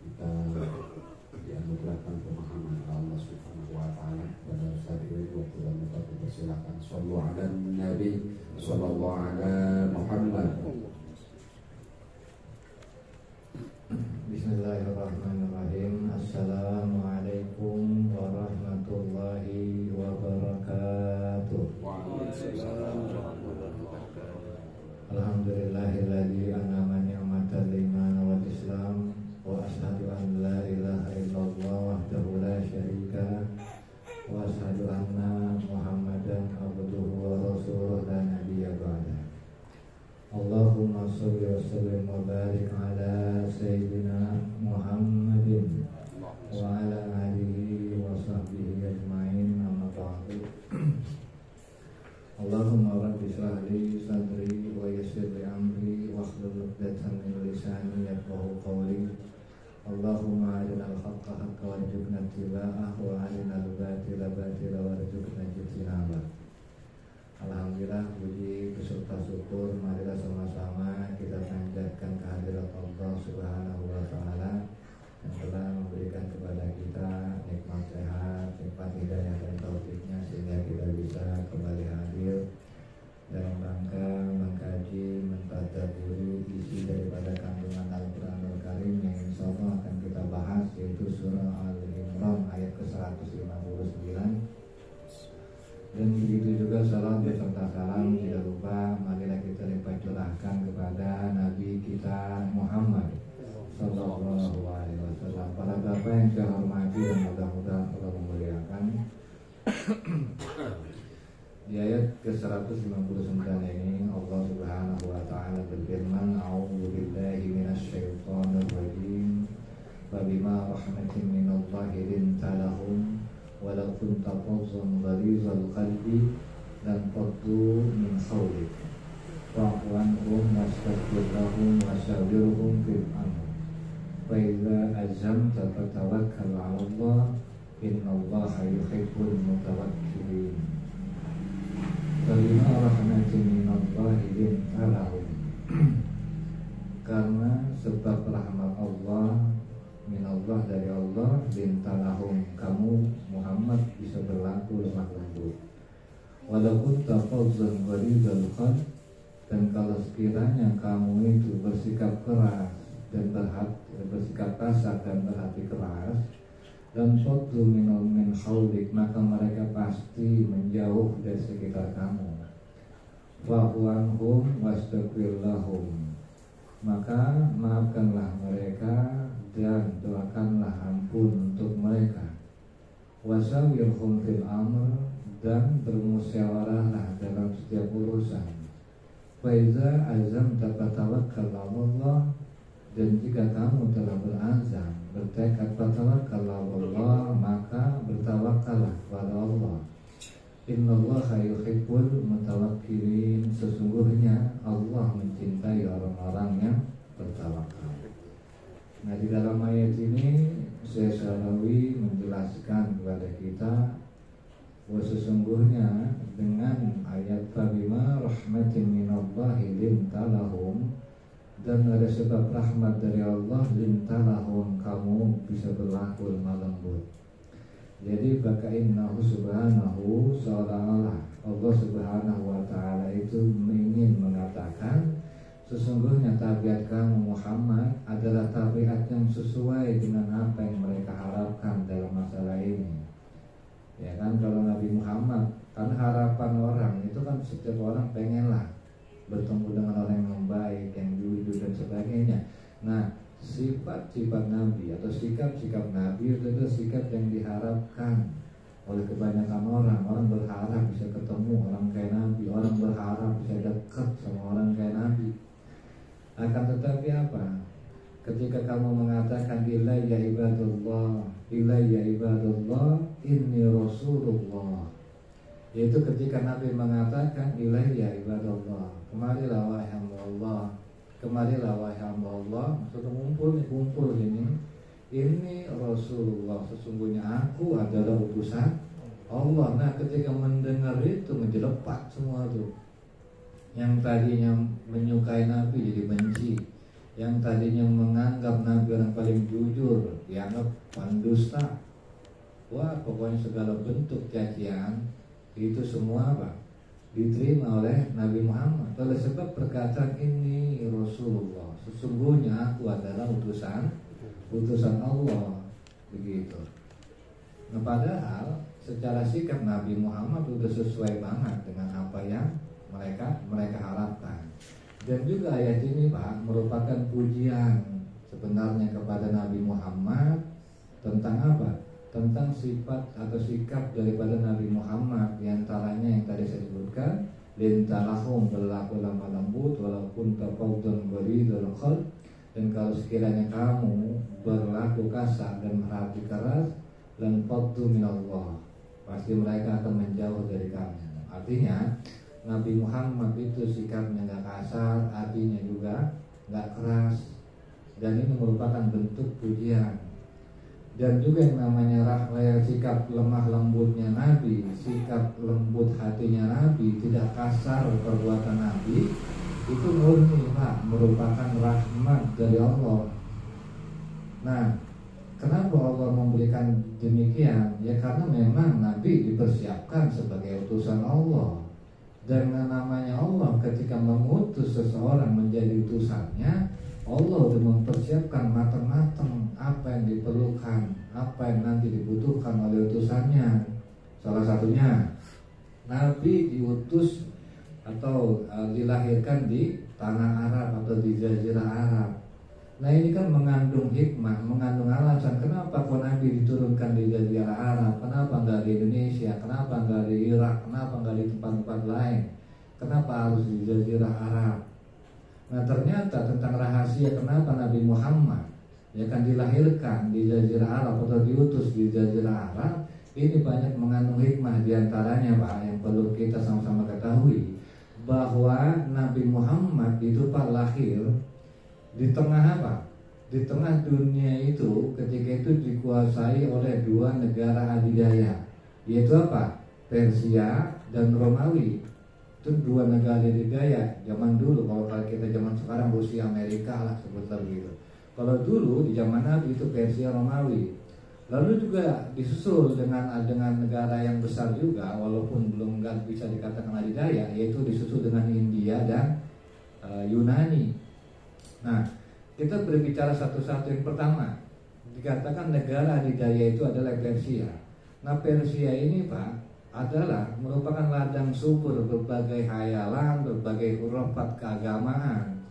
kita dianugerahkan pemahaman Allah Subhanahu wa taala pada saat ini. Waktu dan tempat kita silakan. Shallu ala Nabi sallallahu ala Muhammad. Bismillahirrahmanirrahim. Assalamualaikum warahmatullahi wabarakatuh. Alhamdulillahilladzi an'ama ni'matan liman wal Islam wa asyhadu an la ilaha illallah wahdahu la syarika wa asyhadu anna Muhammadan abduhu wa rasuluh la nabiyya ba'da. Allahumma sholli wa sallim wa barik ala sayyidina Muhammadin wa ala alihi wa sahbihi ajma'in, amma ba'du. Allahumma rabbi shrah li sadri wa yassir li amri wahlul 'uqdatam min lisani yafqahu qawli. Allahumma arinal haqqa haqqan warzuqna ittiba'ah wa arinal batila batila warzuqna ijtinabah. Alhamdulillah, puji beserta syukur marilah sama-sama kita panjatkan kehadirat Allah Subhanahu wa taala yang telah memberikan kepada kita nikmat sehat, nikmat hidayah dan taufiknya sehingga kita bisa kembali hadir dalam rangka mengkaji, mentadabburi isi daripada kandungan Al-Qur'anul Karim yang insyaallah akan kita bahas, yaitu surah Al-Imran ayat ke-159. Dan begitu juga salam beserta salam tidak lupa marilah kita lipat curahkan kepada Nabi kita Muhammad Sallallahu Alaihi Wasallam. Para bapak yang saya hormati dan mudah-mudahan Allah memuliakan. Di ayat ke-159 ini Allah Subhanahu wa taala berfirman, A'udzu billahi minasyaitonir rajim. Fabima rahmatin minallahi linta lahum walau kunta fadhlan ghalizal qalbi lan faddu min hawlik fa'fu anhum wastaghfir lahum wasyawirhum fil amr fa idza azamta fatawakkal 'ala Allah innallaha yuhibbul mutawakkilin. Fabima rahmatin minallahi linta lahum, karena sebab rahmat Allah, minallah dari Allah, lintalahum kamu Muhammad bisa berlaku lemah lembut. Walaupun tafadzan ghalidhal qalb, dan kalau sekiranya kamu itu bersikap keras dan bersikap kasar dan berhati keras, dan fadlu min haulik, maka mereka pasti menjauh dari sekitar kamu. Fa'fu anhum wastaghfir lahum, maka maafkanlah mereka dan doakanlah ampun untuk mereka. Wasawirhum fil amr, dan bermusyawarahlah dalam setiap urusan. Faiza azamta fatawakkal 'ala Allah, dan jika kamu telah berazam, bertekad fatawakkal 'ala Allah, maka bertawakallah kepada Allah. Innallaha yuhibbul mutawakkilin, sesungguhnya Allah mencintai orang-orang yang bertawakal. Nah, di dalam ayat ini Syekh Syarawi menjelaskan kepada kita bahwa sesungguhnya dengan ayat fabima rahmatin minallahi lintalahum, dan ada sebab rahmat dari Allah lintalahum kamu bisa berlaku lemah lembut. Jadi bakainnahu subhanahu, seolah-olah Allah Subhanahu wa taala itu ingin mengatakan sesungguhnya tabiat kamu Muhammad adalah tabiat yang sesuai dengan apa yang mereka harapkan dalam masalah ini. Ya kan, kalau Nabi Muhammad, kan harapan orang itu kan setiap orang pengenlah bertemu dengan orang yang baik, yang jujur dan sebagainya. Nah, sifat-sifat Nabi atau sikap-sikap Nabi itu sikap yang diharapkan oleh kebanyakan orang. Orang berharap bisa ketemu orang kayak Nabi, orang berharap bisa dekat sama orang kayak Nabi. Akan tetapi apa? Ketika kamu mengatakan ilayya ibadullah, inni rasulullah, yaitu ketika Nabi mengatakan ilayya ibadullah, kemarilah wahai hamba Allah, kemarilah wahai hamba Allah, maksudnya kumpul ini Rasulullah, sesungguhnya aku adalah utusan Allah. Nah, ketika mendengar itu menjelepat semua tuh. Yang tadinya menyukai Nabi jadi benci, yang tadinya menganggap Nabi orang paling jujur dianggap pendusta. Wah, pokoknya segala bentuk cacian itu semua apa? Diterima oleh Nabi Muhammad oleh sebab perkataan ini Rasulullah, sesungguhnya aku adalah utusan Allah, begitu. Nah, padahal secara sikap Nabi Muhammad sudah sesuai banget dengan apa yang mereka harapkan. Dan juga ayat ini Pak merupakan pujian sebenarnya kepada Nabi Muhammad tentang apa? Tentang sifat atau sikap daripada Nabi Muhammad, diantaranya yang tadi saya sebutkan, lintalahum, berlaku lemah lembut walaupun tafawdun ghalidul qalb, dan kalau sekiranya kamu berlaku kasar dan berhati keras, lan faddu minallah, pasti mereka akan menjauh dari kamu. Artinya Nabi Muhammad itu sikapnya nggak kasar, hatinya juga nggak keras, dan ini merupakan bentuk pujian. Dan juga yang namanya sikap lemah lembutnya Nabi, sikap lembut hatinya Nabi, tidak kasar perbuatan Nabi, itu murni Pak, merupakan rahmat dari Allah. Nah, kenapa Allah memberikan demikian? Ya karena memang Nabi dipersiapkan sebagai utusan Allah. Dengan namanya Allah, ketika mengutus seseorang menjadi utusannya, Allah sudah mempersiapkan matang-matang apa yang diperlukan, apa yang nanti dibutuhkan oleh utusannya. Salah satunya Nabi diutus atau dilahirkan di tanah Arab atau di Jazirah Arab. Nah ini kan mengandung hikmah, mengandung alasan kenapa kok Nabi diturunkan di Jazirah Arab, kenapa nggak di Indonesia, kenapa nggak di Irak, kenapa nggak di tempat-tempat lain, kenapa harus di Jazirah Arab. Nah ternyata tentang rahasia kenapa Nabi Muhammad ya kan dilahirkan di Jazirah Arab atau diutus di Jazirah Arab, ini banyak mengandung hikmah. Diantaranya Pak yang perlu kita sama-sama ketahui, bahwa Nabi Muhammad itu Pak lahir di tengah apa? Di tengah dunia itu ketika itu dikuasai oleh dua negara adidaya, yaitu apa? Persia dan Romawi. Itu dua negara adidaya zaman dulu. Kalau kita zaman sekarang Rusia Amerika lah sebutlah begitu. Kalau dulu di zaman Nabi itu Persia Romawi. Lalu juga disusul dengan negara yang besar juga, walaupun belum nggak bisa dikatakan adidaya, yaitu disusul dengan India dan Yunani. Nah, kita berbicara satu-satu. Yang pertama, dikatakan negara adidaya itu adalah Persia. Nah, Persia ini Pak adalah merupakan ladang subur berbagai hayalan, berbagai hurufat keagamaan.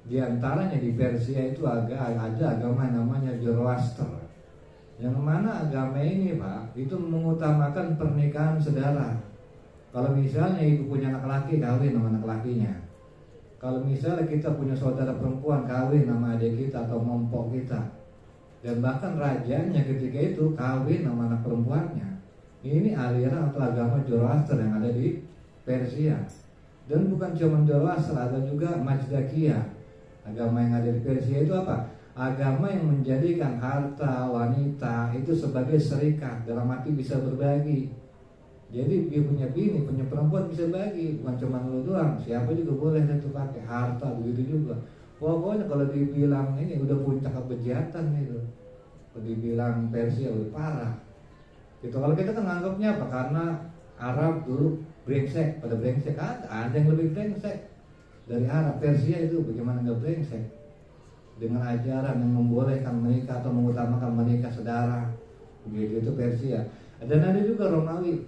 Di antaranya di Persia itu ada agama yang namanya Zoroaster, yang mana agama ini Pak itu mengutamakan pernikahan saudara. Kalau misalnya ibu punya anak laki, kawin sama anak lakinya. Kalau misalnya kita punya saudara perempuan, kawin sama adik kita atau mompok kita. Dan bahkan rajanya ketika itu kawin sama anak perempuannya. Ini aliran atau agama Zoroaster yang ada di Persia. Dan bukan cuma Zoroaster, ada juga Majdakiyah. Agama yang ada di Persia itu apa? Agama yang menjadikan harta wanita itu sebagai serikat, dalam arti bisa berbagi. Jadi dia punya bini, punya perempuan bisa bagi, bukan cuma lu doang, siapa juga boleh itu pakai harta begitu juga. Pokoknya kalau dibilang ini udah puncak kebejatan itu, kalau dibilang Persia udah parah. Gitu. Kalau kita kan nganggapnya apa? Karena Arab dulu brengsek, pada brengsek ada yang lebih brengsek dari Arab. Persia itu bagaimana nggak brengsek? Dengan ajaran yang membolehkan menikah atau mengutamakan menikah saudara, begitu itu Persia. Dan ada juga Romawi.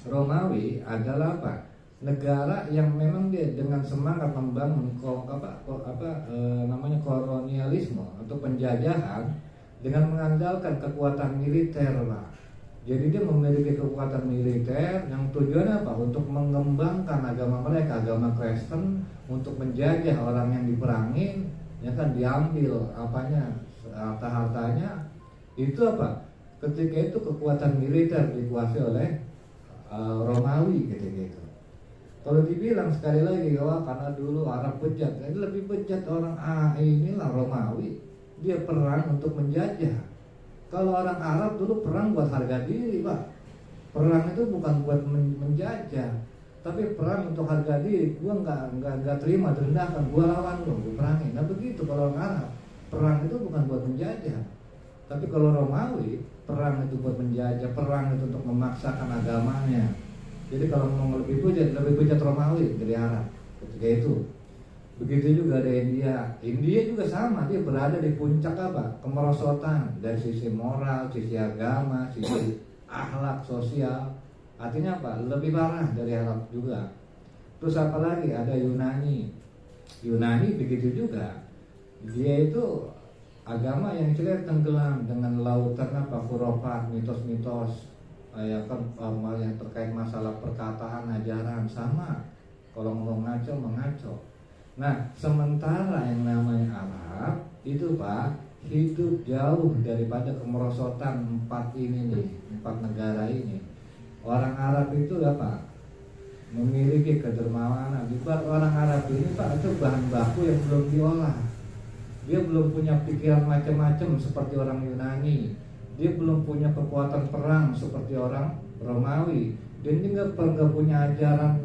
Romawi adalah apa? Negara yang memang dia dengan semangat membangun namanya kolonialisme atau penjajahan dengan mengandalkan kekuatan militer Pak. Jadi dia memiliki kekuatan militer yang tujuannya apa? Untuk mengembangkan agama mereka, agama Kristen, untuk menjajah orang yang diperangin, ya kan, diambil apanya, harta-hartanya. Itu apa? Ketika itu kekuatan militer dikuasai oleh Romawi gitu. Kalau dibilang sekali lagi, wah karena dulu Arab bejat, ini lebih bejat orang inilah Romawi. Dia perang untuk menjajah. Kalau orang Arab dulu perang buat harga diri Pak. Perang itu bukan buat menjajah. Tapi perang untuk harga diri, gue nggak terima, direndahkan, gue lawan lo, gue perangin. Nah begitu kalau orang Arab, perang itu bukan buat menjajah. Tapi kalau Romawi, perang itu buat menjajah, perang itu untuk memaksakan agamanya. Jadi kalau mau lebih bejat Romawi dari Arab ketika itu. Begitu juga ada India. India juga sama, dia berada di puncak apa? Kemerosotan dari sisi moral, sisi agama, sisi akhlak sosial. Artinya apa? Lebih parah dari Arab juga. Terus apa lagi? Ada Yunani. Yunani begitu juga. Dia itu agama yang tenggelam dengan lautan apa? Khurafat, mitos-mitos, ya kan, yang terkait masalah perkataan, ajaran sama. Kalau ngomong ngaco, mengaco. Nah, sementara yang namanya Arab itu Pak hidup jauh daripada kemerosotan empat negara ini. Orang Arab itu apa? Memiliki kedermawanan. Orang Arab ini Pak itu bahan baku yang belum diolah. Dia belum punya pikiran macam-macam seperti orang Yunani. Dia belum punya kekuatan perang seperti orang Romawi. Dan dia nggak punya ajaran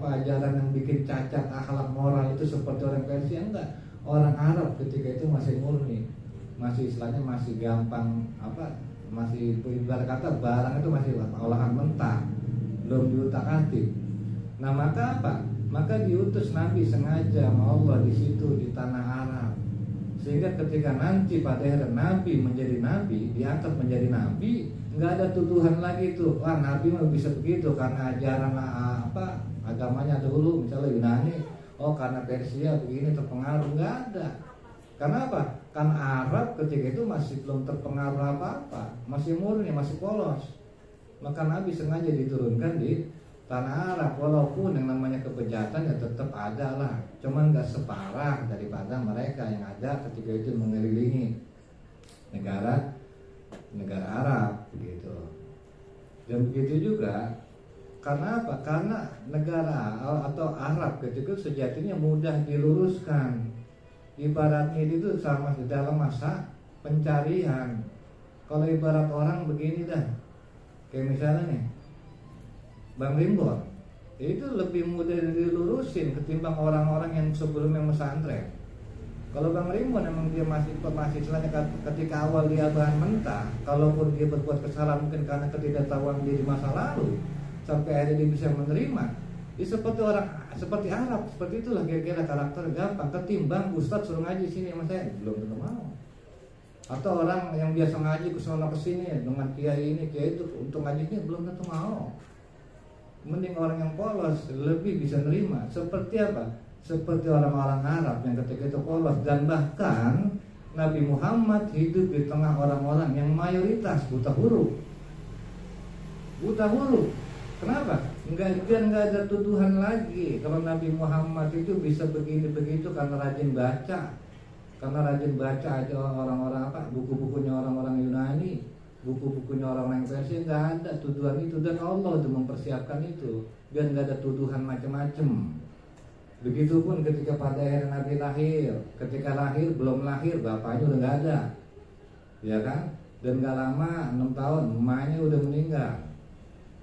ajaran yang bikin cacat akhlak moral itu seperti orang Persia. Enggak. Orang Arab ketika itu masih murni, masih istilahnya masih gampang masih ibarat kata barang itu masih olahan mentah, belum diutak-atik. Nah maka apa? Maka diutus Nabi sengaja sama Allah di situ di tanah Arab, sehingga ketika nanti pada akhirnya Nabi menjadi Nabi, diangkat menjadi Nabi, nggak ada tuduhan lagi tuh, wah Nabi mah bisa begitu karena ajaran agamanya dahulu misalnya Yunani, oh karena Persia begini terpengaruh, nggak ada. Karena apa? Kan Arab ketika itu masih belum terpengaruh apa-apa, masih murni, masih polos. Maka Nabi sengaja diturunkan di tanah Arab, walaupun yang namanya kebejatan ya tetap ada lah, cuman nggak separah daripada mereka yang ada ketika itu mengelilingi negara Arab gitu. Dan begitu juga karena apa? Karena negara atau Arab ketika itu sejatinya mudah diluruskan. Ibaratnya itu sama dalam masa pencarian. Kalau ibarat orang begini dah, kayak misalnya nih Bang Rimbon, itu lebih mudah dilurusin ketimbang orang-orang yang sebelumnya pesantren. Kalau Bang Rimbon emang dia masih istilahnya ketika awal dia bahan mentah, kalaupun dia berbuat kesalahan mungkin karena ketidaktahuan dia di masa lalu, sampai akhirnya dia bisa menerima. Dia seperti Arab, seperti itulah kira-kira karakter gampang. Ketimbang Ustadz suruh ngaji sini sama saya, belum tentu mau. Atau orang yang biasa ngaji kesana kesini dengan kiai ini kiai itu untuk ngajinya belum tentu mau. Mending orang yang polos lebih bisa nerima. Seperti apa? Seperti orang-orang Arab yang ketika itu polos. Dan bahkan Nabi Muhammad hidup di tengah orang-orang yang mayoritas buta huruf. Kenapa? Nggak ada tuduhan lagi kalau Nabi Muhammad itu bisa begini begitu karena rajin baca. Karena rajin baca aja orang-orang buku-bukunya orang-orang Yunani, buku-bukunya orang-orang Persia, nggak ada tuduhan itu. Dan Allah itu mempersiapkan itu biar nggak ada tuduhan macam-macam. Begitupun ketika pada akhirnya Nabi lahir, ketika lahir belum lahir bapaknya udah nggak ada, ya kan? Dan nggak lama 6 tahun emaknya udah meninggal.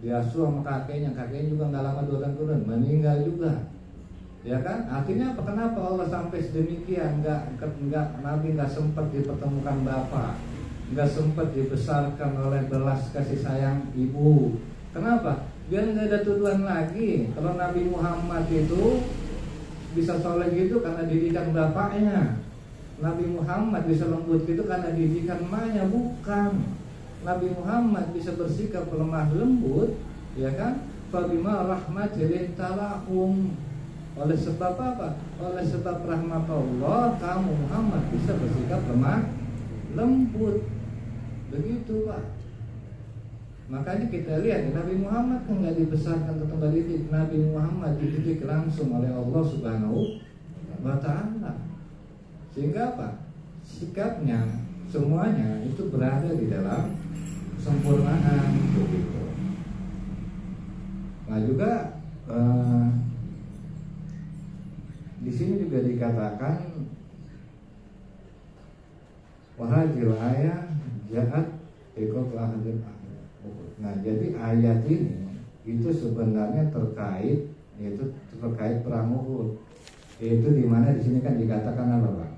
Diasuh sama kakeknya juga nggak lama 2 tahun kemudian meninggal juga, ya kan? Artinya apa? Kenapa Allah sampai sedemikian? Nggak Nabi nggak sempat dipertemukan bapak, nggak sempat dibesarkan oleh belas kasih sayang ibu. Kenapa? Biar nggak ada tuduhan lagi. Kalau Nabi Muhammad itu bisa soleh gitu karena didikan bapaknya. Nabi Muhammad bisa lembut gitu karena didikan emaknya, bukan. Nabi Muhammad bisa bersikap lemah lembut, ya kan? Fabima rahmatil talahum. Oleh sebab apa? Oleh sebab rahmat Allah, kamu Muhammad bisa bersikap lemah lembut. Begitu Pak. Makanya kita lihat Nabi Muhammad kan nggak dibesarkan atau nggak dididik. Nabi Muhammad dididik langsung oleh Allah Subhanahu wa Ta'ala. Sehingga apa? Sikapnya semuanya itu berada di dalam sempurnaan begitu. Nah juga di sini juga dikatakan wahajil ayat jahat ikut hadir. Nah jadi ayat ini itu sebenarnya terkait, yaitu terkait perang Uhud. Yaitu di mana di sini kan dikatakan apa, Pak?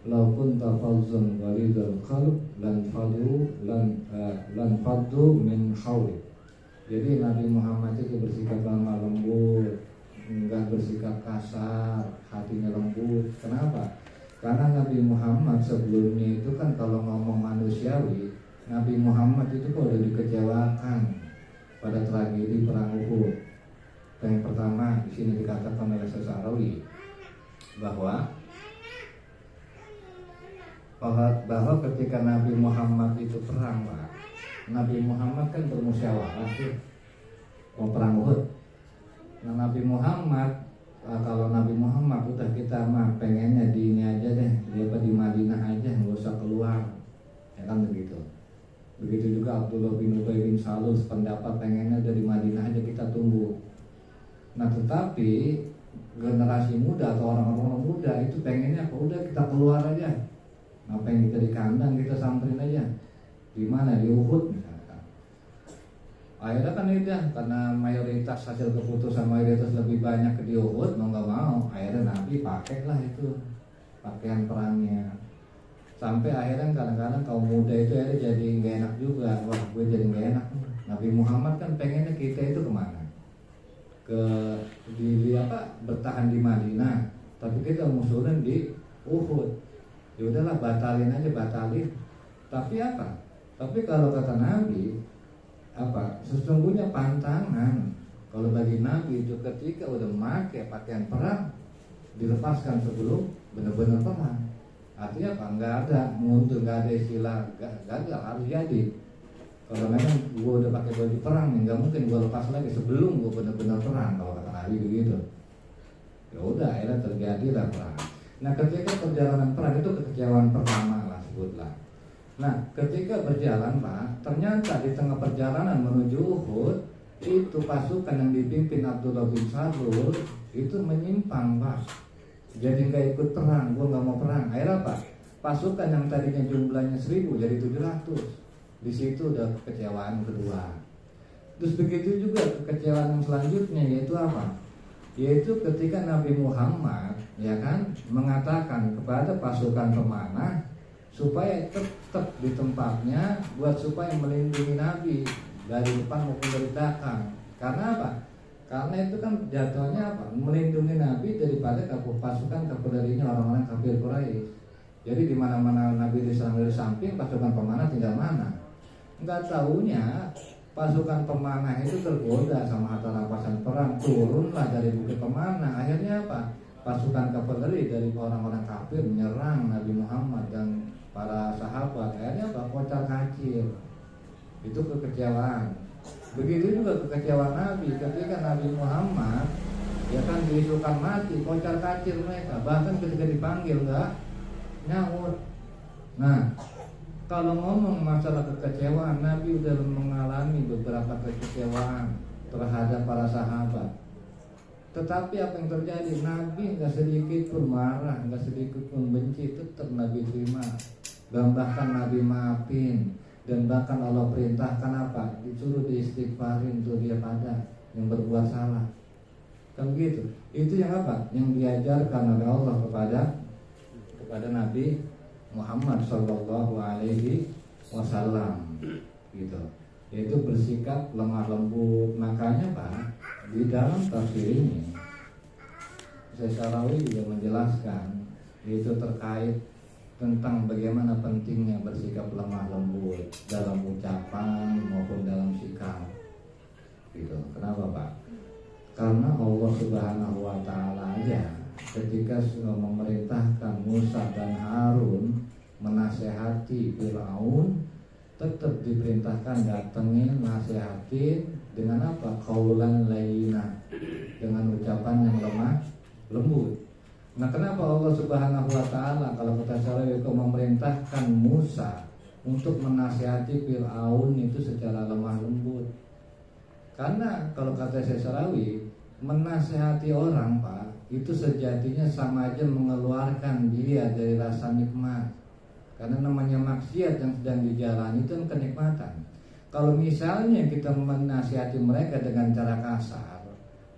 Law kunta fazzan ghalidhal qalb lan faddu min hawlik. Jadi Nabi Muhammad itu bersikap lemah lembut, enggak bersikap kasar, hatinya lembut. Kenapa? Karena Nabi Muhammad sebelumnya itu kan kalau ngomong manusiawi, Nabi Muhammad itu kok udah dikecewakan pada tragedi perang Uhud. Yang pertama di sini dikatakan oleh Syahrani bahwa ketika Nabi Muhammad itu perang, Pak, Nabi Muhammad kan bermusyawarah tuh mau perang Uhud. Nah Nabi Muhammad, kalau Nabi Muhammad udah kita mah pengennya di ini aja deh, di Madinah aja, nggak usah keluar, ya kan begitu. Begitu juga Abdullah bin Ubay bin Salul sependapat pengennya dari Madinah aja kita tunggu. Nah tetapi generasi muda atau orang-orang muda itu pengennya apa? Udah kita keluar aja. Ngapain kita di kandang, kita samperin aja. Di mana? Di Uhud misalkan. Akhirnya kan udah, karena mayoritas hasil keputusan mayoritas lebih banyak ke di Uhud, mau nggak mau, akhirnya Nabi pakailah itu pakaian perangnya. Sampai akhirnya kadang-kadang kaum muda itu akhirnya jadi nggak enak juga. Wah, gue jadi nggak enak. Nabi Muhammad kan pengennya kita itu kemana? Bertahan di Madinah, tapi kita musuhnya di Uhud. Ya udahlah, batalin aja. Tapi apa? Tapi kalau kata Nabi, apa? Sesungguhnya pantangan kalau bagi Nabi itu ketika udah memakai pakaian perang dilepaskan sebelum benar-benar perang. Artinya apa? Nggak ada mundur, nggak ada istilah gagal, harus jadi. Kalau memang gue udah pakai baju perang, nggak mungkin gue lepas lagi sebelum gue benar-benar perang. Kalau kata Nabi begitu. Ya udah, akhirnya terjadilah perang. Nah ketika perjalanan perang itu kekecewaan pertama lah sebutlah. Nah ketika berjalan, Pak, ternyata di tengah perjalanan menuju Uhud itu pasukan yang dipimpin Abdullah bin Salul itu menyimpang, Pak. Jadi nggak ikut perang, gue nggak mau perang. Akhirnya apa? Pasukan yang tadinya jumlahnya 1000 jadi 700. Di situ udah kekecewaan kedua. Terus begitu juga kekecewaan yang selanjutnya, yaitu apa? Yaitu ketika Nabi Muhammad, ya kan, mengatakan kepada pasukan pemanah supaya tetap di tempatnya, buat supaya melindungi Nabi dari depan maupun dari belakang. Karena apa? Karena itu kan jatuhnya apa? Melindungi Nabi daripada pasukan kavalerinya orang-orang kafir Quraisy. Jadi di mana-mana Nabi diserang dari samping, pasukan pemanah tinggal mana? Enggak tahunya pasukan pemanah itu tergoda sama harta rampasan perang, turunlah dari bukit pemanah. Akhirnya apa? Pasukan kavaleri dari orang-orang kafir menyerang Nabi Muhammad dan para sahabat. Akhirnya apa? Kocar kacir. Itu kekecewaan. Begitu juga kekecewaan Nabi ketika Nabi Muhammad ya kan diisukan mati, kocar kacir mereka. Bahkan ketika dipanggil enggak nyaut. Nah, kalau ngomong masalah kekecewaan, Nabi udah mengalami beberapa kekecewaan terhadap para sahabat. Tetapi apa yang terjadi? Nabi nggak sedikit pun marah, nggak sedikit pun benci, tetap Nabi terima. Dan bahkan Nabi maafin. Dan bahkan Allah perintahkan apa? Disuruh diistighfarin tuh dia pada yang berbuat salah. Kan gitu. Itu yang apa? Yang diajarkan oleh Allah kepada Nabi Muhammad Sallallahu Alaihi Wasallam, gitu. Yaitu bersikap lemah lembut. Makanya Pak, di dalam tafsir ini Syahrani juga menjelaskan, yaitu terkait tentang bagaimana pentingnya bersikap lemah lembut dalam ucapan maupun dalam sikap, gitu. Kenapa Pak? Karena Allah Subhanahu Wa Taala aja ketika memerintahkan Musa dan Harun menasehati Fir'aun, tetap diperintahkan datengin, nasihatin dengan apa? Qaulan layyina, dengan ucapan yang lemah lembut. Nah kenapa Allah Subhanahu Wa Taala kalau kita Syarawi itu memerintahkan Musa untuk menasehati Fir'aun itu secara lemah lembut? Karena kalau kata Syarawi, menasehati orang Pak, itu sejatinya sama aja mengeluarkan dia dari rasa nikmat. Karena namanya maksiat yang sedang dijalani itu kenikmatan. Kalau misalnya kita menasihati mereka dengan cara kasar,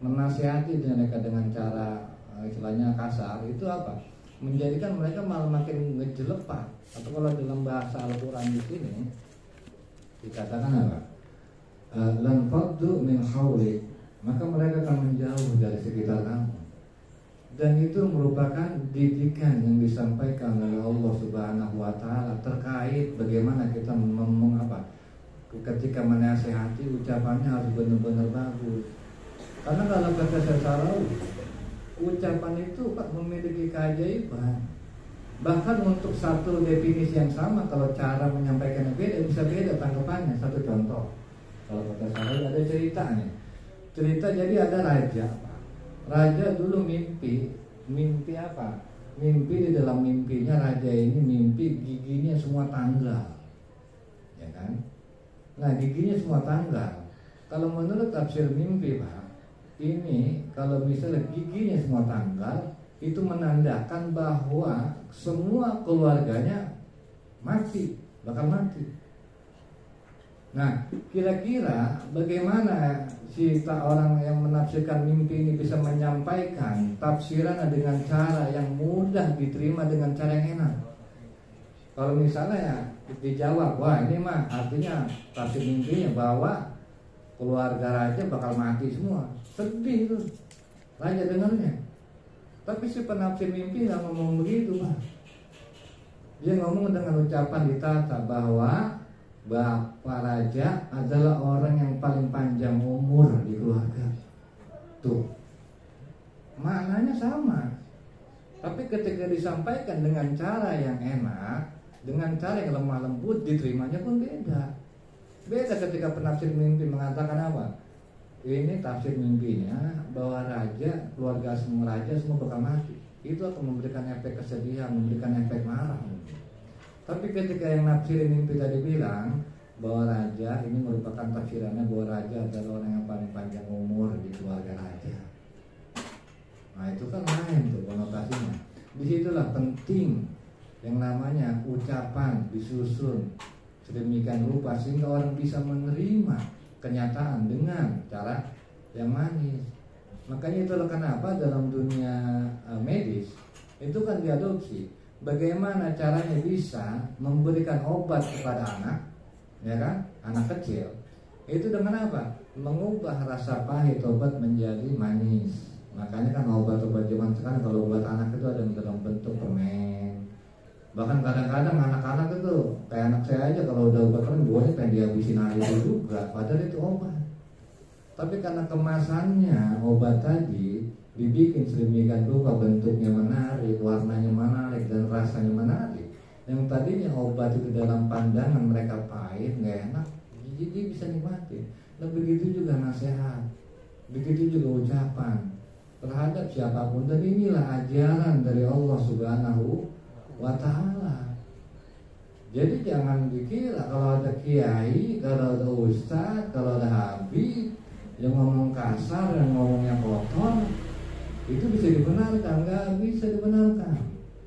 menasihati mereka dengan cara istilahnya kasar, itu apa? Menjadikan mereka malah makin ngejelepak. Atau kalau dalam bahasa Al-Quran di sini dikatakan apa? Lan faddu min hawlik, maka mereka akan menjauh dari sekitar kamu. Dan itu merupakan didikan yang disampaikan oleh Allah Subhanahu wa taala terkait bagaimana kita ketika menasihati ucapannya harus benar-benar bagus. Karena kalau kata secara ucapan itu Pak memiliki keajaiban. Bahkan untuk satu definisi yang sama, kalau cara menyampaikannya beda, bisa beda tanggapannya. Satu contoh, kalau kata saya ada ceritanya. Cerita jadi ada raja, Pak. Raja dulu mimpi apa? Mimpi, di dalam mimpinya raja ini mimpi giginya semua tanggal, ya kan? Nah, giginya semua tanggal. Kalau menurut tafsir mimpi, Pak, ini kalau misalnya giginya semua tanggal, itu menandakan bahwa semua keluarganya mati, bakal mati. Nah, kira-kira bagaimana orang yang menafsirkan mimpi ini bisa menyampaikan tafsiran dengan cara yang mudah diterima dengan cara yang enak? Kalau misalnya ya dijawab, wah ini mah artinya tafsir mimpinya bahwa keluarga raja bakal mati semua, sedih tuh raja dengarnya. Tapi si penafsir mimpi nggak ngomong begitu, Pak. Dia ngomong dengan ucapan ditata bahwa Bapak Raja adalah orang yang paling panjang umur di keluarga. Tuh, maknanya sama. Tapi ketika disampaikan dengan cara yang enak, dengan cara yang lemah lembut, diterimanya pun beda. Beda ketika penafsir mimpi mengatakan apa? Ini tafsir mimpinya bahwa raja, keluarga semua raja semua bakal mati. Itu akan memberikan efek kesedihan, memberikan efek marah. Tapi ketika yang nafsirin mimpi tadi bilang bahwa raja ini merupakan tafsirannya bahwa raja adalah orang yang paling panjang umur di keluarga raja. Nah itu kan lain tuh konotasinya. Disitulah penting yang namanya ucapan disusun sedemikian rupa sehingga orang bisa menerima kenyataan dengan cara yang manis. Makanya itulah kenapa dalam dunia medis itu kan diadopsi. Bagaimana caranya bisa memberikan obat kepada anak, ya kan, anak kecil. Itu dengan apa? Mengubah rasa pahit obat menjadi manis. Makanya kan obat-obat zaman sekarang kalau buat anak itu ada dalam bentuk permen. Bahkan kadang-kadang anak-anak itu kayak anak saya aja kalau udah obat permen buahnya pengen dihabisin air itu juga, padahal itu obat. Tapi karena kemasannya obat tadi dibikin sedemikian rupa, bentuknya menarik, warnanya menarik, dan rasanya menarik. Yang tadinya obat itu dalam pandangan mereka pahit, nggak enak, jadi bisa nikmati. Nah begitu juga nasihat, begitu juga ucapan terhadap siapapun. Dan inilah ajaran dari Allah Subhanahu wa Ta'ala. Jadi jangan dikira kalau ada kiai, kalau ada ustaz, kalau ada habib yang ngomong kasar, yang ngomongnya kotor, itu bisa dibenarkan, nggak bisa dibenarkan.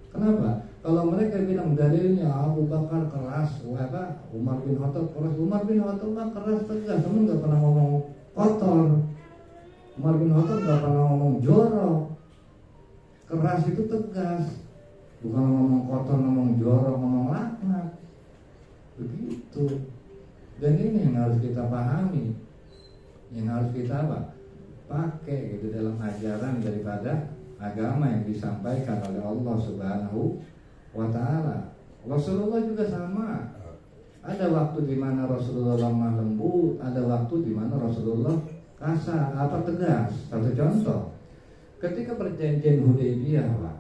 Kenapa? Kalau mereka bilang dalilnya Abu Bakar keras, Umar bin Khattab keras, Umar bin Khattab mah keras tegas, temen nggak pernah ngomong kotor. Umar bin Khattab nggak pernah ngomong jorok. Keras itu tegas, bukan ngomong kotor, ngomong jorok, ngomong laknat. Begitu. Dan ini yang harus kita pahami, yang harus kita pakai gitu dalam ajaran daripada agama yang disampaikan oleh Allah Subhanahu wa Ta'ala. Rasulullah juga sama. Ada waktu di mana Rasulullah lemah lembut, ada waktu di mana Rasulullah kasar, tegas. Satu contoh, ketika perjanjian Hudaybiyah, Pak,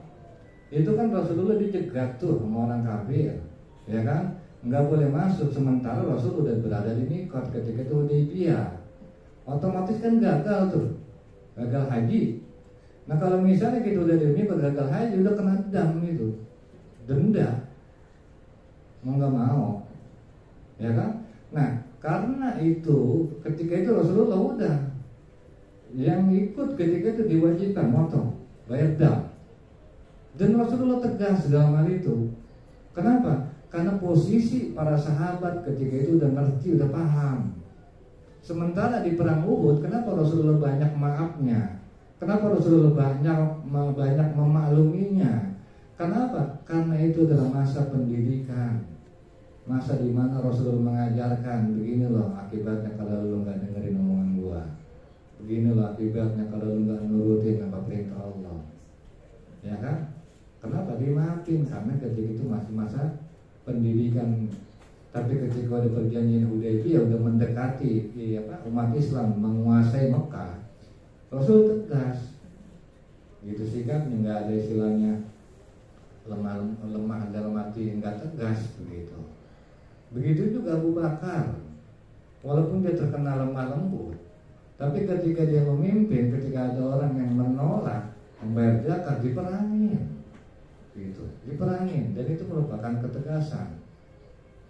itu kan Rasulullah dicegat tuh sama orang kafir, ya kan? Nggak boleh masuk sementara Rasul udah berada di mikot ketika itu Hudaybiyah. Otomatis kan gagal tuh, gagal haji. Nah kalau misalnya kita udah di mikot gagal haji, udah kena dam itu, denda, mau nggak mau, ya kan? Nah karena itu ketika itu Rasulullah udah yang ikut ketika itu diwajibkan motong, bayar dam. Dan Rasulullah tegas dalam hal itu. Kenapa? Karena posisi para sahabat ketika itu udah ngerti, udah paham. Sementara di perang Uhud, kenapa Rasulullah banyak maafnya? Kenapa Rasulullah banyak memakluminya? Kenapa? Karena itu adalah masa pendidikan. Masa di mana Rasulullah mengajarkan, begini loh akibatnya kalau lu nggak dengerin omongan gua. Begini loh akibatnya kalau lu nggak nurutin apa perintah Allah. Ya kan? Kenapa dimaafin? Karena ketika itu masih masa pendidikan. Tapi ketika ada perjanjian Hudaybiyah udah mendekati umat Islam menguasai Mekah, Rasul tegas. Gitu sikapnya, nggak ada istilahnya lemah dalam arti nggak tegas begitu. Begitu juga Abu Bakar, walaupun dia terkenal lemah lembut, tapi ketika dia memimpin, ketika ada orang yang menolak membayar zakat, diperangin, gitu, diperangin, dan itu merupakan ketegasan.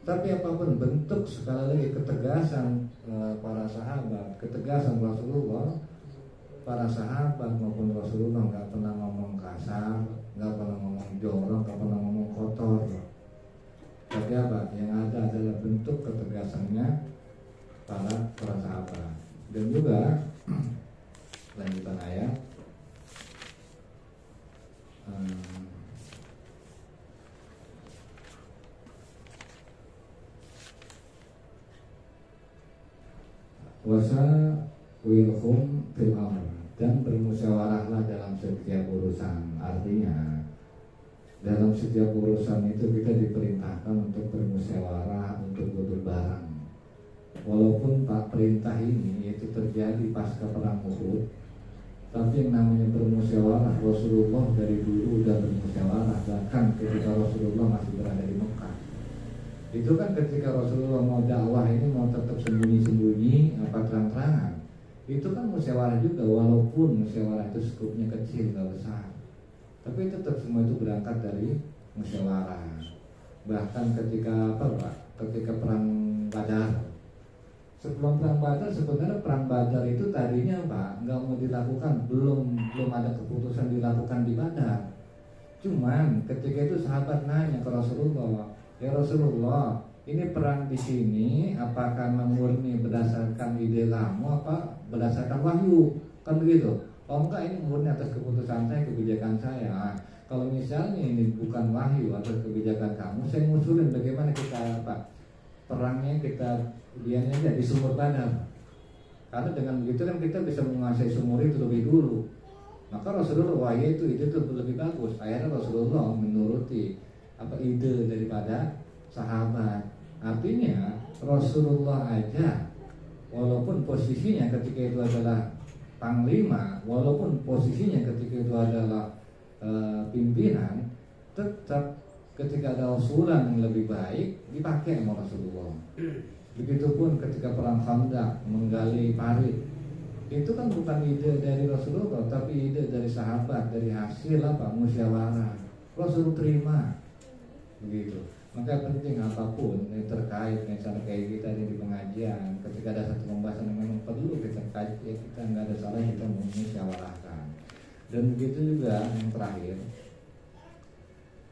Tapi apapun bentuk sekali lagi ketegasan para sahabat, ketegasan Rasulullah, para sahabat maupun Rasulullah nggak pernah ngomong kasar, nggak pernah ngomong jorok, nggak pernah ngomong kotor. Tapi apa? Yang ada adalah bentuk ketegasannya para sahabat. Dan juga lanjutan ayat. Wasa wilhum fil amr, dan bermusyawarahlah dalam setiap urusan. Artinya dalam setiap urusan itu kita diperintahkan untuk bermusyawarah, untuk duduk bareng. Walaupun Pak perintah ini itu terjadi pasca perang Uhud, tapi yang namanya bermusyawarah, Rasulullah dari dulu udah bermusyawarah. Bahkan ketika Rasulullah masih berada di Mekah, itu kan ketika Rasulullah mau dakwah ini mau tetap sembunyi-sembunyi apa terang-terangan, itu kan musyawarah juga. Walaupun musyawarah itu skupnya kecil, gak besar, tapi tetap semua itu berangkat dari musyawarah. Bahkan ketika ketika perang Badar, sebelum perang Badar, sebenarnya perang Badar itu tadinya nggak mau dilakukan, belum ada keputusan dilakukan di Badar. Cuman ketika itu sahabat nanya ke Rasulullah, ya Rasulullah, ini perang di sini apakah murni berdasarkan ide kamu apa berdasarkan wahyu? Kan begitu. Oh enggak, ini murni atas keputusan saya, kebijakan saya. Nah, kalau misalnya ini bukan wahyu atau kebijakan kamu, saya ngusulin bagaimana kita perangnya kita dianya aja di sumur Badar. Karena dengan begitu kan kita bisa menguasai sumur itu lebih dulu. Maka Rasulullah wahyu itu lebih bagus. Akhirnya Rasulullah menuruti ide daripada sahabat. Artinya Rasulullah aja walaupun posisinya ketika itu adalah panglima, walaupun posisinya ketika itu adalah pimpinan, tetap ketika ada usulan yang lebih baik dipakai sama Rasulullah. Begitupun ketika perang Khandaq menggali parit, itu kan bukan ide dari Rasulullah, tapi ide dari sahabat, dari hasil musyawarah. Rasul terima, begitu. Maka penting apapun yang terkait misalnya kayak kita di pengajian, ketika ada satu pembahasan yang memang perlu kita kaji, ya kita nggak ada salah kita musyawarahkan. Dan begitu juga yang terakhir,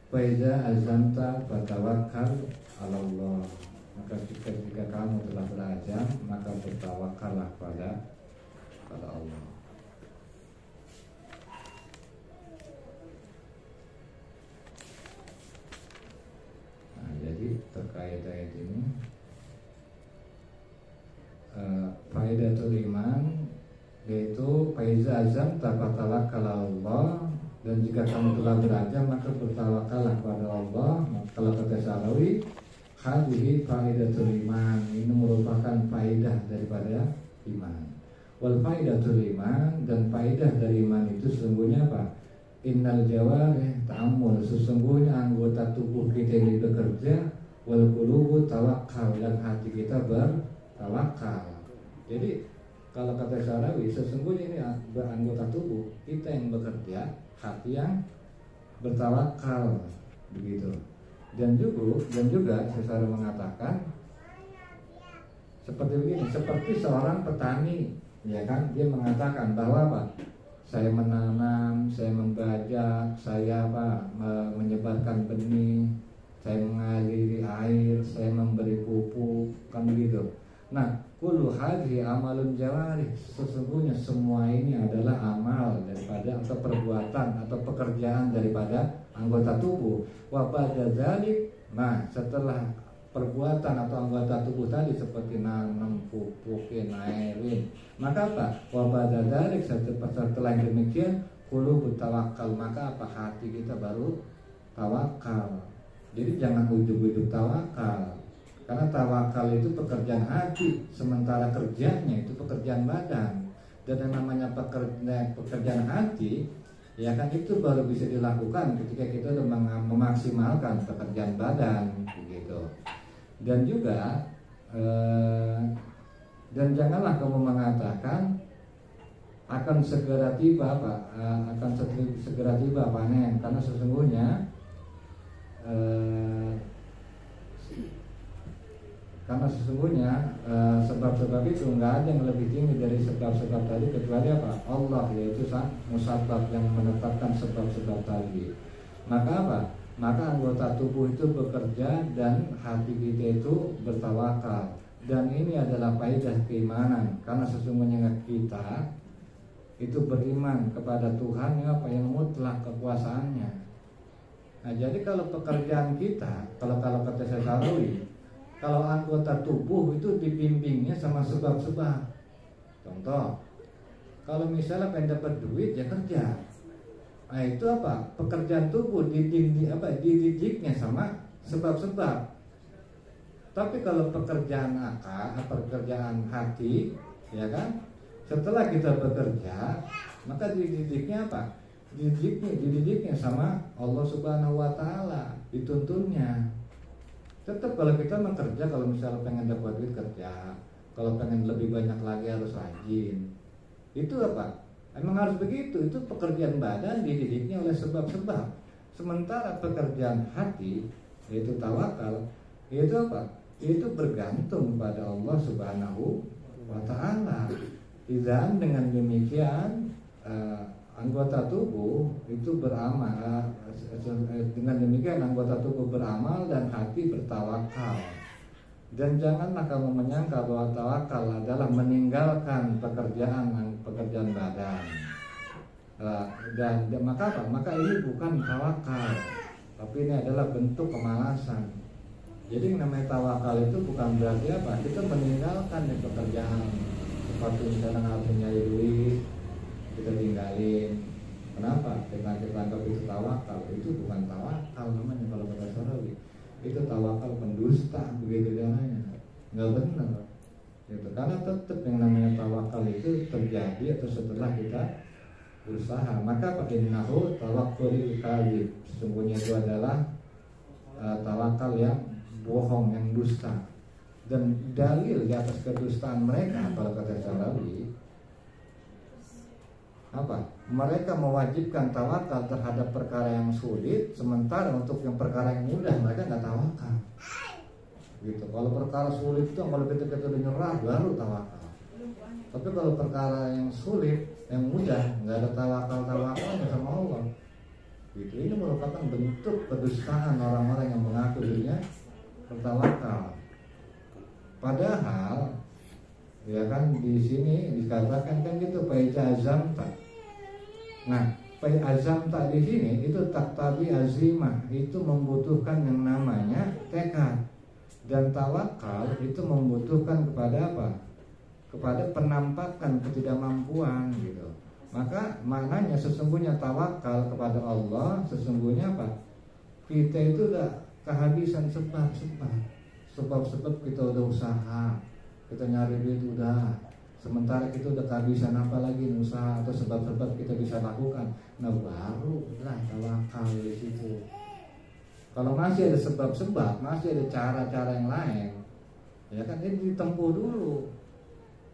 Faiza azamta fatawakkal 'ala Allah. Maka jika kamu telah berazam, maka bertawakallah pada Allah. Nah, jadi terkait ayat ini, faidatul iman yaitu faiza azam tawakallah Allah, dan jika kamu telah berazam maka bertawakallah pada Allah. Kalau kata Syarawi, hadhihi faidatul iman, ini merupakan faidah daripada iman. Wal faidatul iman, dan faidah dari iman itu sesungguhnya apa? Innal jawarih ta'ammul, sesungguhnya anggota tubuh kita ini bekerja. Wal qulubu tawakkal, dan hati kita bertawakal. Jadi kalau kata Syarawi, sesungguhnya ini anggota tubuh kita yang bekerja, hati yang bertawakal, begitu. Dan juga secara mengatakan seperti begini, seperti seorang petani, ya kan, dia mengatakan bahwa apa? Saya menanam, saya membajak, saya menyebarkan benih, saya mengaliri kan begitu. Nah, kullu hadhi amalun jawarih, sesungguhnya semua ini adalah amal daripada atau perbuatan atau pekerjaan daripada anggota tubuh. Wa ba'da dzalik, nah setelah perbuatan atau anggota tubuh tadi seperti nanam, pupukin, airin, maka apa? Wa ba'da dzalik, setelah yang demikian qulubut tawakkal, maka apa? Hati kita baru tawakal. Jadi jangan ujug-ujug tawakal. Karena tawakal itu pekerjaan hati, sementara kerjanya itu pekerjaan badan. Dan yang namanya pekerjaan hati, ya kan itu baru bisa dilakukan ketika kita sudah memaksimalkan pekerjaan badan, begitu. Dan juga dan janganlah kamu mengatakan akan segera tiba apa? Akan segera tiba panen, karena sesungguhnya sebab-sebab itu nggak ada yang lebih tinggi dari sebab-sebab tadi kecuali apa? Allah, yaitu sang musabab yang menetapkan sebab-sebab tadi. Maka apa? Maka anggota tubuh itu bekerja dan hati kita itu bertawakal. Dan ini adalah faedah keimanan, karena sesungguhnya kita itu beriman kepada Tuhan yang apa? Yang mutlak kekuasaannya. Nah, jadi kalau pekerjaan kita, kalau kata saya Sarawi, kalau anggota tubuh itu dibimbingnya sama sebab-sebab. Contoh, kalau misalnya pengen dapat duit ya kerja. Nah itu apa? Pekerjaan tubuh dididiknya sama sebab-sebab. Tapi kalau pekerjaan pekerjaan hati, ya kan? Setelah kita bekerja, maka dididiknya apa? Dididiknya sama Allah Subhanahu wa taala, dituntunnya. Tetap kalau kita bekerja, kalau misalnya pengen dapat duit kerja, kalau pengen lebih banyak lagi harus rajin. Itu apa? Emang harus begitu. Itu pekerjaan badan dididiknya oleh sebab-sebab. Sementara pekerjaan hati, yaitu tawakal, itu apa? Itu bergantung pada Allah Subhanahu wa taala. Dan dengan demikian anggota tubuh itu beramal, dengan demikian anggota tubuh beramal dan hati bertawakal. Dan janganlah kamu menyangka bahwa tawakal adalah meninggalkan pekerjaan badan. Dan maka apa? Maka ini bukan tawakal, tapi ini adalah bentuk kemalasan. Jadi yang namanya tawakal itu bukan berarti apa? Kita meninggalkan pekerjaan. Seperti misalnya harus nyari duit, kita tinggalin. Kenapa? Karena kita anggap itu tawakal. Itu bukan tawakal namanya kalau kata Sarawi. Itu tawakal pendusta, begitu caranya. Nggak benar. Gitu. Karena tetap yang namanya tawakal itu terjadi atau setelah kita berusaha. Maka innahu tawakkul kadzib. Sesungguhnya itu adalah tawakal yang bohong, yang dusta. Dan dalil di atas kedustaan mereka kalau kata Sarawi apa? Mereka mewajibkan tawakal terhadap perkara yang sulit, sementara untuk yang perkara yang mudah mereka nggak tawakal. Gitu. Kalau perkara sulit itu kalau kita udah nyerah baru tawakal. Tapi kalau perkara yang sulit, yang mudah, nggak ada tawakalnya sama Allah. Gitu. Ini merupakan bentuk kedustaan orang-orang yang mengaku dirinya bertawakal. Padahal ya kan di sini dikatakan kan gitu faiza azamta. Nah, azamta di sini itu taktabi azimah, itu membutuhkan yang namanya tekad. Dan tawakal itu membutuhkan kepada apa? Kepada penampakan ketidakmampuan gitu. Maka maknanya sesungguhnya tawakal kepada Allah sesungguhnya apa? Kita itu udah kehabisan sebab-sebab kita udah usaha, kita nyari duit udah, sementara kita udah kehabisan apa lagi usaha atau sebab-sebab kita bisa lakukan. Nah baru lah tawakal di situ. Kalau masih ada sebab-sebab, masih ada cara-cara yang lain, ya kan ini ditempuh dulu.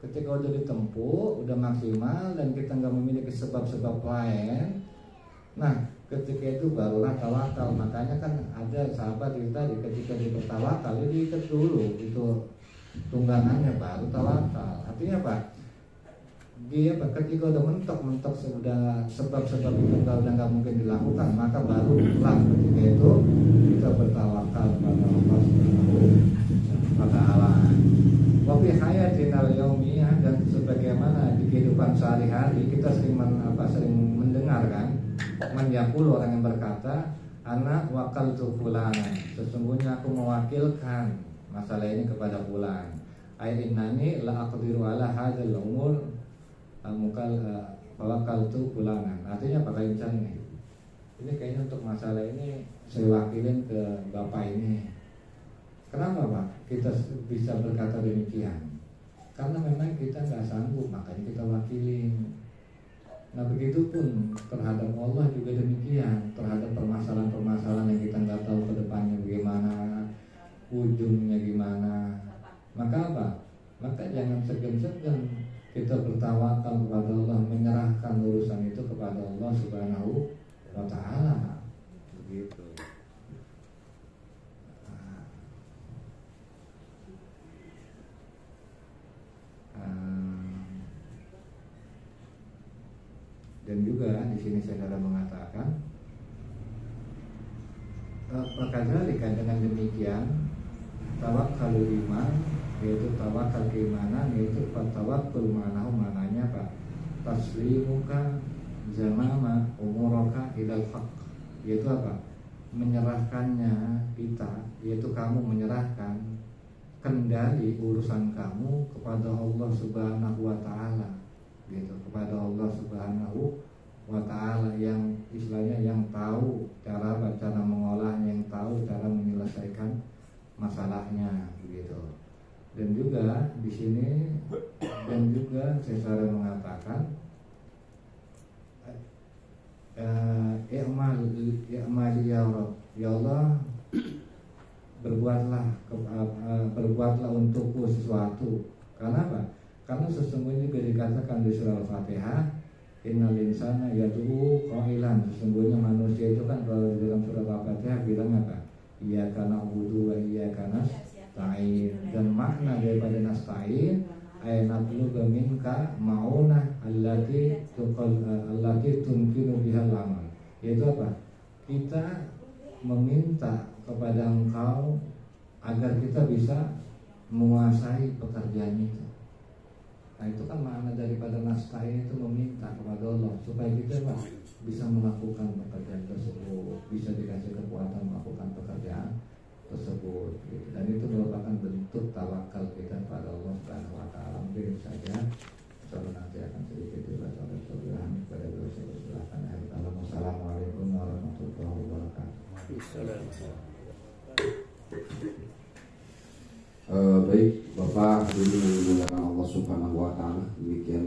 Ketika udah ditempuh, udah maksimal dan kita nggak memiliki sebab-sebab lain, nah ketika itu barulah tawakal. Makanya kan ada sahabat kita ketika dia bertawakal dia diikat dulu itu tunggangannya baru tawakal. Artinya apa? Dia ketika udah mentok sudah sebab-sebab itu udah nggak mungkin dilakukan, maka barulah ketika itu kita bertawakal pada Allah Subhanahu wa taala. kehidupan sehari-hari kita sering mendengar kan, man yaqul, orang yang berkata, ana wakaltu fulanan, sesungguhnya aku mewakilkan masalah ini kepada fulan. Ai innani la aqdiru ala hadzal umur wakaltu fulanan. Artinya apa kaitan ini? Ini kayaknya untuk masalah ini saya wakilin ke bapak ini. Kenapa Pak kita bisa berkata demikian? Karena memang kita nggak sanggup, makanya kita wakilin. Nah begitupun terhadap Allah juga demikian. Terhadap permasalahan-permasalahan yang kita nggak tahu ke depannya bagaimana, ujungnya gimana. Maka apa? Maka jangan segan-segan kita bertawakal kepada Allah, menyerahkan urusan itu kepada Allah Subhanahu wa Ta'ala. Begitu. Dan juga di sini saya mengatakan perkadzalika, dengan demikian tawakkalul iman, yaitu tawakal keimanan, yaitu tawakkul ma'nahu, maknanya Pak taslimuka zamama umuraka ilal haq, yaitu apa? Menyerahkannya kita, yaitu kamu menyerahkan kendali urusan kamu kepada Allah Subhanahu wa Ta'ala, gitu, kepada Allah Subhanahu wa Ta'ala yang istilahnya yang tahu cara mengolahnya, yang tahu cara menyelesaikan masalahnya, begitu. Dan juga di sini dan juga saya mengatakan i'mal ya Rabb, ya Allah berbuatlah untukku sesuatu. Karena apa? Karena sesungguhnya juga dikatakan di surah Al-Fatihah, innal insana yad'u qailan, sesungguhnya manusia itu kan kalau di dalam surah Al-Fatihah bilang apa? Iyyaka na'budu wa iyyaka nasta'in. Dan makna daripada nasta'in ay natlubu minka ma'unah allati tumkinu bihal amal, yaitu apa? Kita meminta kepada Engkau agar kita bisa menguasai pekerjaan itu. Nah itu kan makna daripada nasta'in itu, meminta kepada Allah supaya kita bisa melakukan pekerjaan tersebut, bisa dikasih kekuatan melakukan pekerjaan tersebut, gitu. Dan itu merupakan bentuk tawakal kita pada Allah Subhanahu wa Ta'ala. Mungkin saja insyaallah nanti akan sedikit dibahas oleh saudara pada dosen silakan. Assalamualaikum warahmatullahi wabarakatuh. Baik Bapak hadirin yang dimuliakan Allah Subhanahu wa Ta'ala, demikian